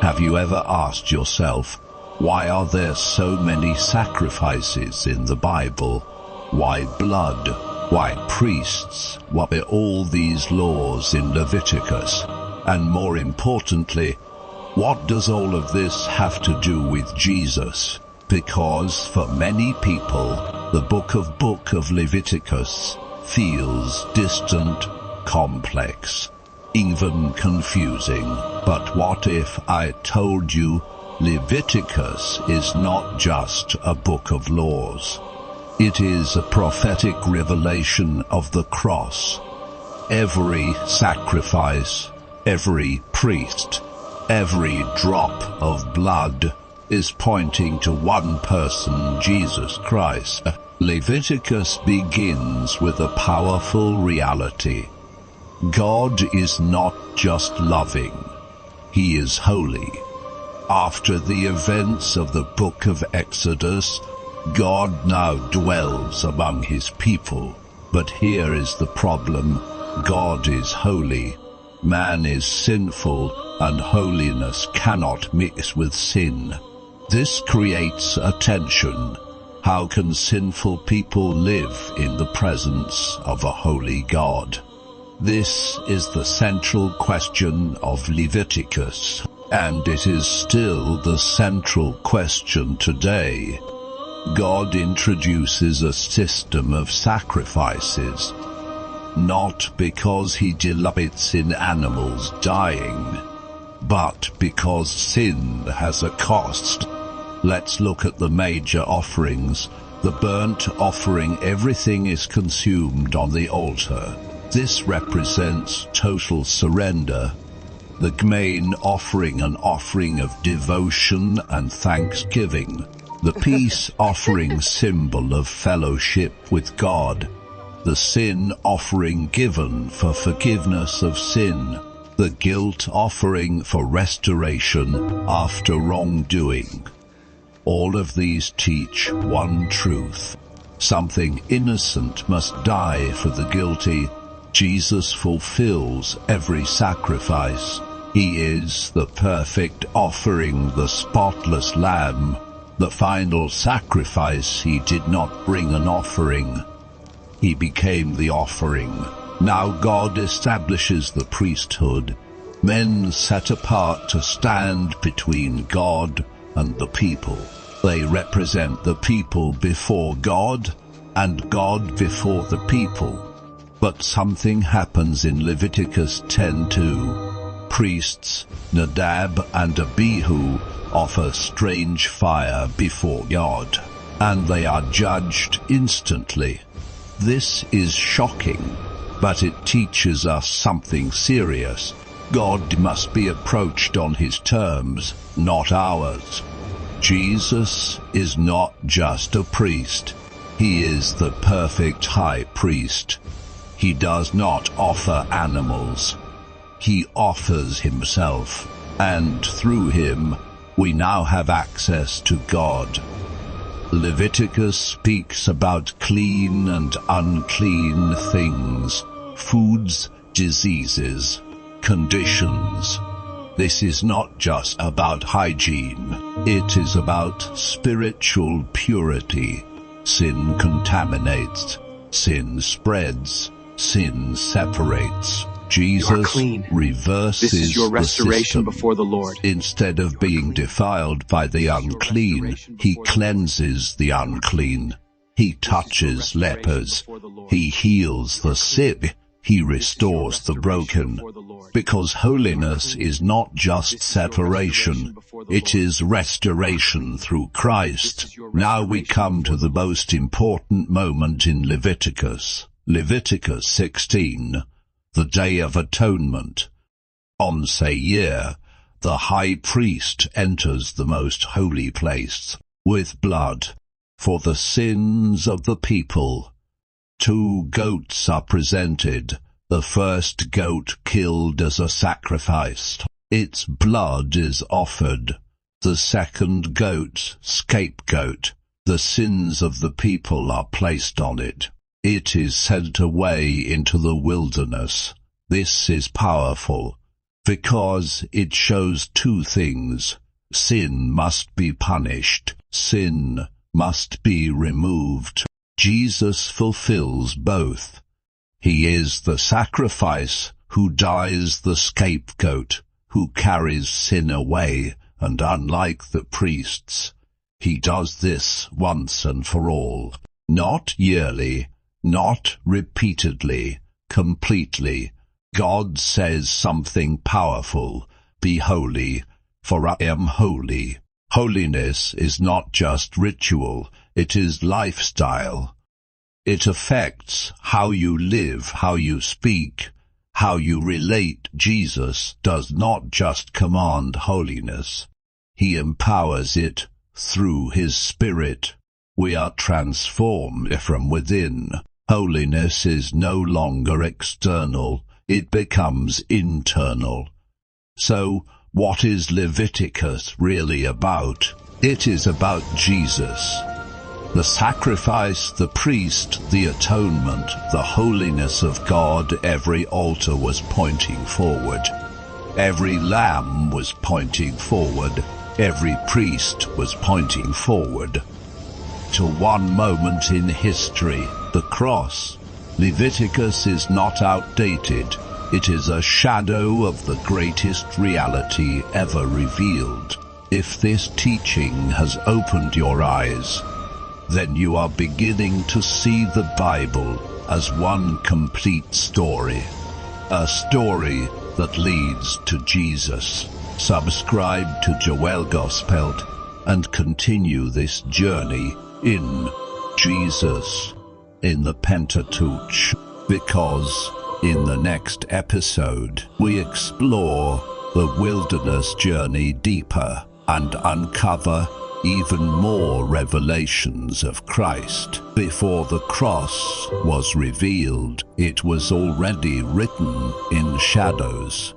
Have you ever asked yourself, why are there so many sacrifices in the Bible? Why blood? Why priests? Why are all these laws in Leviticus? And more importantly, what does all of this have to do with Jesus? Because for many people, the book of Leviticus feels distant, complex, even confusing. But what if I told you Leviticus is not just a book of laws? It is a prophetic revelation of the cross. Every sacrifice, every priest, every drop of blood is pointing to one person, Jesus Christ. Leviticus begins with a powerful reality. God is not just loving, He is holy. After the events of the book of Exodus, God now dwells among His people. But here is the problem. God is holy, man is sinful, and holiness cannot mix with sin. This creates a tension. How can sinful people live in the presence of a holy God? This is the central question of Leviticus, and it is still the central question today. God introduces a system of sacrifices, not because He delights in animals dying, but because sin has a cost. Let's look at the major offerings. The burnt offering, everything is consumed on the altar. This represents total surrender. The main offering, an offering of devotion and thanksgiving. The peace offering, symbol of fellowship with God. The sin offering, given for forgiveness of sin. The guilt offering, for restoration after wrongdoing. All of these teach one truth. Something innocent must die for the guilty. Jesus fulfills every sacrifice. He is the perfect offering, the spotless lamb. The final sacrifice. He did not bring an offering. He became the offering. Now God establishes the priesthood, men set apart to stand between God and the people. They represent the people before God and God before the people. But something happens in Leviticus 10:2. Priests Nadab and Abihu offer strange fire before God, and they are judged instantly. This is shocking, but it teaches us something serious. God must be approached on His terms, not ours. Jesus is not just a priest. He is the perfect high priest. He does not offer animals. He offers Himself, and through Him, we now have access to God. Leviticus speaks about clean and unclean things, foods, diseases, conditions. This is not just about hygiene. It is about spiritual purity. Sin contaminates. Sin spreads. Sin separates. Jesus reverses this is your restoration the system. before the Lord. Instead of being defiled by the unclean, He cleanses the unclean. He touches lepers. He heals the sick. He restores the broken. Because holiness is not just separation, it is restoration through Christ. Now we come to the most important moment in Leviticus. Leviticus 16, the Day of Atonement. On Seir, the high priest enters the most holy place with blood for the sins of the people. 2 goats are presented, the first goat killed as a sacrifice. Its blood is offered. The second goat, scapegoat, the sins of the people are placed on it. It is sent away into the wilderness. This is powerful. because it shows two things. Sin must be punished. Sin must be removed. Jesus fulfills both. He is the sacrifice who dies, the scapegoat who carries sin away, and unlike the priests, he does this once and for all. Not yearly, not repeatedly, completely. God says something powerful: be holy, for I am holy. Holiness is not just ritual, it is lifestyle. It affects how you live, how you speak, how you relate. Jesus does not just command holiness. He empowers it through his Spirit. We are transformed from within. Holiness is no longer external, it becomes internal. So, what is Leviticus really about? It is about Jesus. The sacrifice, the priest, the atonement, the holiness of God. Every altar was pointing forward. Every lamb was pointing forward. Every priest was pointing forward to one moment in history, the cross. Leviticus is not outdated. It is a shadow of the greatest reality ever revealed. If this teaching has opened your eyes, then you are beginning to see the Bible as one complete story. A story that leads to Jesus. Subscribe to Joel Gospel and continue this journey in Jesus, in the Pentateuch, because in the next episode we explore the wilderness journey deeper and uncover even more revelations of Christ. Before the cross was revealed, it was already written in shadows.